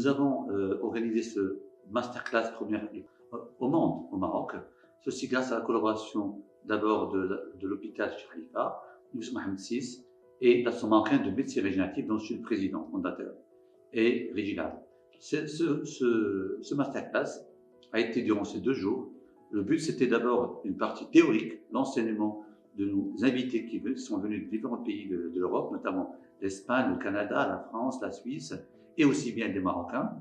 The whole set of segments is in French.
nous avons organisé ce masterclass première au monde, au Maroc. Ceci grâce à la collaboration d'abord de l'hôpital Cheikh Khalifa, Youssef Mohamed VI, et l'Association marocaine de médecine régénérative dont je suis le président, fondateur et régional. Ce masterclass a été durant ces 2 jours. Le but, c'était d'abord une partie théorique, l'enseignement de nos invités qui sont venus de différents pays de l'Europe, notamment l'Espagne, le Canada, la France, la Suisse, et aussi bien des Marocains,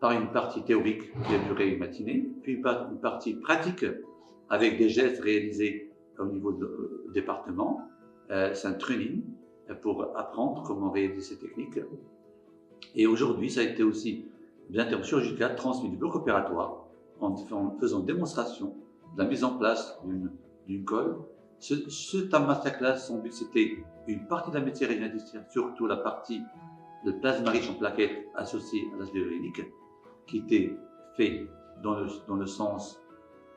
par une partie théorique qui a duré une matinée, puis une partie pratique avec des gestes réalisés au niveau du département. C'est un training pour apprendre comment réaliser ces techniques. Et aujourd'hui, ça a été aussi des interventions chirurgicales transmises du bloc opératoire en faisant une démonstration de la mise en place d'une colle. Ce masterclass, son but, c'était une partie de la médecine régénérative, surtout la partie de plasma riche en plaquettes associée à l'acide hyaluronique, qui était fait dans le sens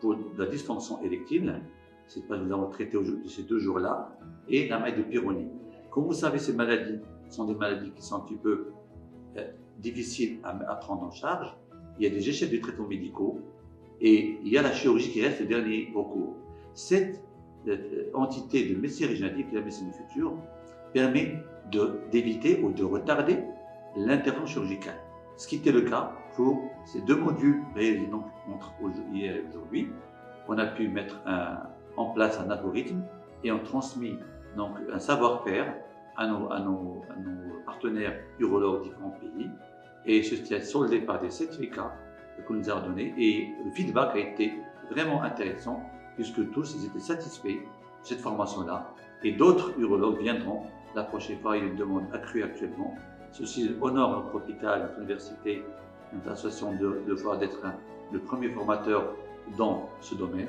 pour la dysfonction érectile. C'est ce que nous avons traité de ces 2 jours-là, et la maladie de Peyronie. Comme vous savez, ces maladies sont des maladies qui sont un petit peu difficiles à prendre en charge. Il y a des échecs de traitements médicaux et il y a la chirurgie qui reste le dernier recours. Cette entité de médecine régénérative, qui est la médecine du futur, permet d'éviter ou de retarder l'intervention chirurgicale. Ce qui était le cas pour ces 2 modules réalisés donc entre hier et aujourd'hui. On a pu mettre en place un algorithme et on transmis donc un savoir-faire à nos partenaires urologues de différents pays. Et ceci est soldé par des certificats qu'on nous a donnés. Et le feedback a été vraiment intéressant puisque tous ils étaient satisfaits de cette formation-là. Et d'autres urologues viendront la prochaine fois. Il y a une demande accrue actuellement. Ceci honore notre hôpital, notre université, notre association de voir d'être le premier formateur dans ce domaine.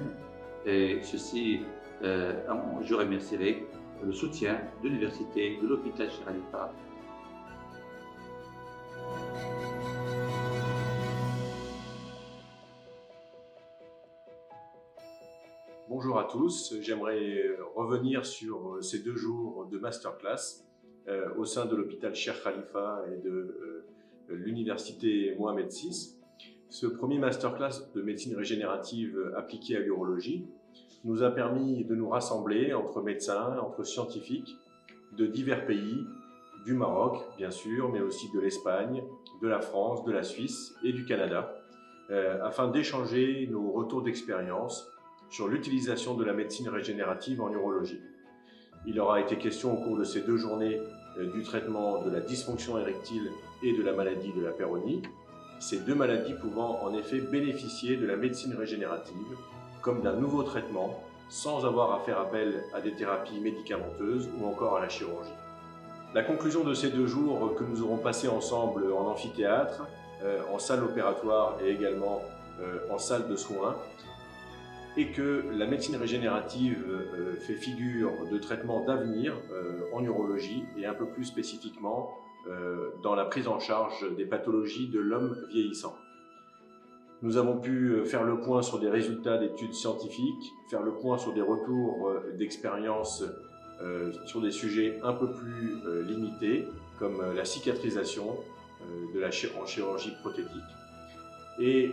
Et ceci, je remercierai le soutien de l'université, de l'hôpital Cheikh Khalifa. Bonjour à tous, j'aimerais revenir sur ces 2 jours de masterclass au sein de l'hôpital Cheikh Khalifa et de l'université Mohamed VI. Ce premier masterclass de médecine régénérative appliquée à l'urologie nous a permis de nous rassembler entre médecins, entre scientifiques de divers pays, du Maroc bien sûr, mais aussi de l'Espagne, de la France, de la Suisse et du Canada, afin d'échanger nos retours d'expérience sur l'utilisation de la médecine régénérative en urologie. Il aura été question au cours de ces 2 journées du traitement de la dysfonction érectile et de la maladie de la Peyronie, ces 2 maladies pouvant en effet bénéficier de la médecine régénérative comme d'un nouveau traitement sans avoir à faire appel à des thérapies médicamenteuses ou encore à la chirurgie. La conclusion de ces 2 jours que nous aurons passés ensemble en amphithéâtre, en salle opératoire et également en salle de soins, et que la médecine régénérative fait figure de traitement d'avenir en urologie et un peu plus spécifiquement dans la prise en charge des pathologies de l'homme vieillissant. Nous avons pu faire le point sur des résultats d'études scientifiques, faire le point sur des retours d'expérience sur des sujets un peu plus limités, comme la cicatrisation en chirurgie prothétique. Et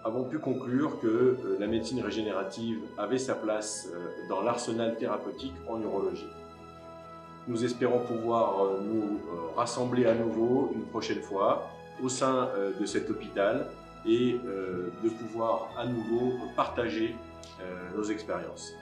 avons pu conclure que la médecine régénérative avait sa place dans l'arsenal thérapeutique en urologie. Nous espérons pouvoir nous rassembler à nouveau une prochaine fois au sein de cet hôpital et de pouvoir à nouveau partager nos expériences.